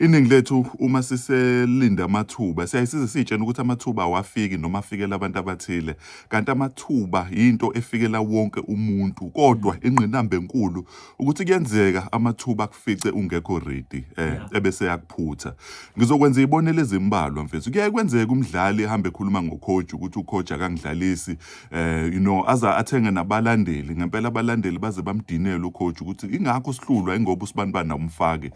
iningi lethu uma siselinda amathuba siyayisize sitshena ukuthi amathuba awafiki noma afikela abantu abathile, kanti amathuba yinto efikela wonke umuntu. Kodwa ingqinamba enkulu ukuthi kuyenzeka amathuba akufice ungekho ready ebese yakuphutha. Ngizokwenza ibonelo ezimbalwa mfethu. Kuyaye kwenzeka umdlali ehambe ekhuluma ngocoach ukuthi ucoach akangidlalisi, aza athenge nabalandeli. Ngempela abalandeli baze bamdinele ucoach ukuthi ingakho sihlulwa ingoba usibanibani awumfake.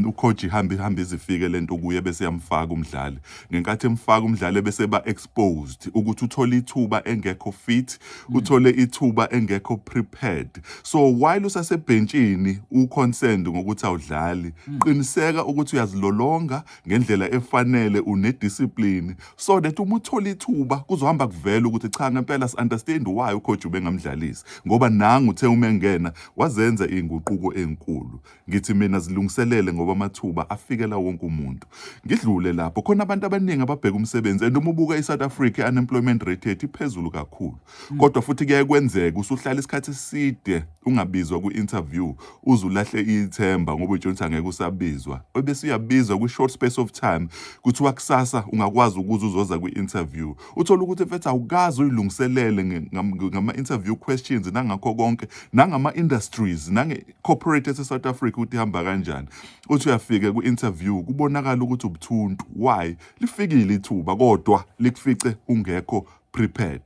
Ucoach ihambe izifike lento kuye bese yamfaka umdlali. Ngenkathi emfaka umdlali bese ba exposed ukuthi uthola ithuba engekho fit, uthole ithuba engekho prepared. So while usasebhentsini uconcerned ngokuthi awudlali, qiniseka ukuthi uyazilolonga ngendlela efanele, une-discipline, so that uma uthola ithuba kuzohamba kuvela ukuthi cha ngempela si-understand why ucoach ubengamdlalisi, ngoba nangu uthe uma engena wazenza iy'nguquko ezinkulu. Ngithi mina zilungiselele ngoba amathuba afikela wonke umuntu. Ngidlule lapho, khona abantu abaningi ababheka umsebenzi, and uma ubuka i-South Africa unemployment rate yethu iphezulu kakhulu. Kodwa futhi kuyaye kwenzeka usuhlala isikhathi eside ungabizwa ku-interview, uzulahle ithemba ngoba utsho ukuthi angeke usabizwa. Ebese uyabizwa kwi-short space of time, kuthiwa kusasa ungakwazi ukuze uzoza kwi-interview. Uthola ukuthi mfethu awukazi uyilungiselele ngama-interview questions nangakho konke, nangama-industries, nange-corporate ese-South Africa ukuthi ihamba kanjani. Uthi uyafika ku-interview kubonakala ukuthi ubuthuntu. Why? Lifikile ithuba kodwa likufice ungekho prepared.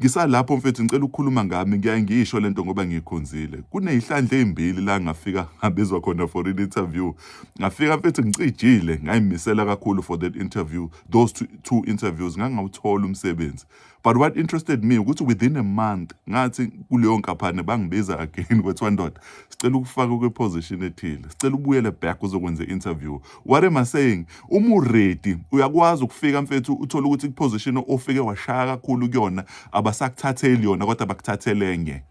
Ngisalapho mfethu ngicela ukukhuluma ngami, ngiyaye ngisho lento ngoba ngikhonzile. Kuney'hlandla ey'mbili la ngafika ngabizwa khona for an-interview. Ngafika mfethu ngicijile, ngayimisela kakhulu for that interview. Those two interviews ngangawuthola umsebenzi. But what interested me ukuthi within a month ngathi kuleyo nkampani bangibiza again kwethiwa ndoda sicela ukufaka kwe-position ethile, sicela ubuyele back uzokwenza i-interview. What am I saying? Uma uready uyakwazi ukufika mfethu uthole ukuthi i-position ofike washaya kakhulu kuyona abasakuthatheli yona kodwa bakuthathele enye,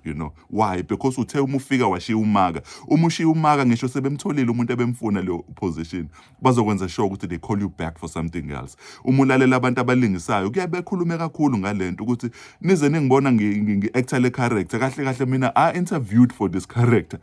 why? Because uthe uma ufika washiya umaka, uma ushiya umaka ngisho sebemtholile umuntu ebemfuna leyo position, bazokwenza sure ukuthi they call you back for something else. Uma ulalela abantu abalingisayo kuyabe bekhulume kakhulu ngalento ukuthi nize ningibona ngi-actor le character, kahle kahle mina interviewed for this character.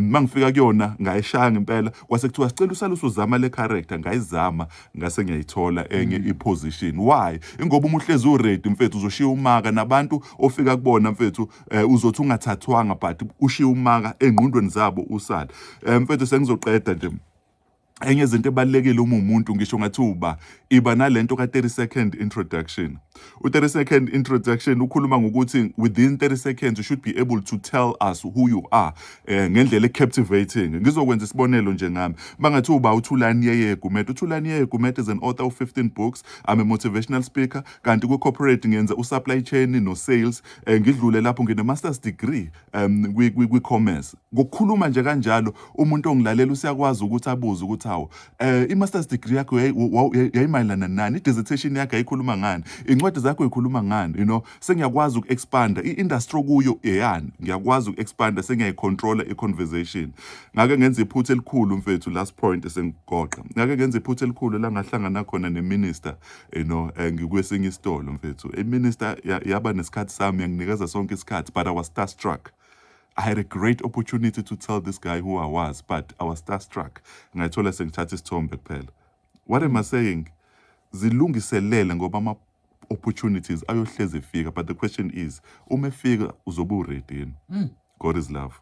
Mangifika kuyona ngayishaya ngempela, kwase kuthiwa sicela usale usuzama le character, ngayizama ngase ngiyayithola enye i-position. Why? Ingoba uma uhlezi uready mfethu uzoshiya umaka, nabantu ofika kubona mfethu uzothi ungathathwanga but ushiya umaka engqondweni zabo usala. Mfethu sengizoqeda nje. Enye izinto ebalulekile uma umuntu ngisho ngathuba iba nalento ka-30 second introduction. U-30 second introduction ukhuluma ngokuthi within 30 seconds you should be able to tell us who you are ngendlela captivating. Ngizokwenza isibonelo nje ngami. Bangathuba uThulani Yeye-Gumede. uThulani Yeye-Gumede is an author of 15 books. I'm a motivational speaker. Kanti ku-corporate ngenza u-supply chain no-sales. Ngidlule lapho ngine-master's degree kwi-commerce. Ngokukhuluma nje kanjalo umuntu ongilalela usiyakwazi ukuthi abuze ukuthi i-master's degree yakho yayimayelana nani, i-dissertation yakho yayikhuluma ngani, incwadi zakho yikhuluma ngani, sengiyakwazi uku-expanda i-industry kuyo eyani, ngiyakwazi uku-expanda, sengiyayicontrola i-conversation. Ngake ngenza iphutha elikhulu mfethu, last point esengigoqa. Ngake ngenza iphutha elikhulu la ngahlangana khona ne-minister, ngikwesinye isitolo mfethu. I-minister yaba nesikhathi sami, yanginikeza sonke isikhathi, but I was starstruck. I had a great opportunity to tell this guy who I was, but I was starstruck. Ngayithola sengithatha isithombe kuphela. What am I saying? Zilungiselele ngoba ama-opportunities ayohlezi efika, but the question is, uma efika uzobe u-ready yini? God is love.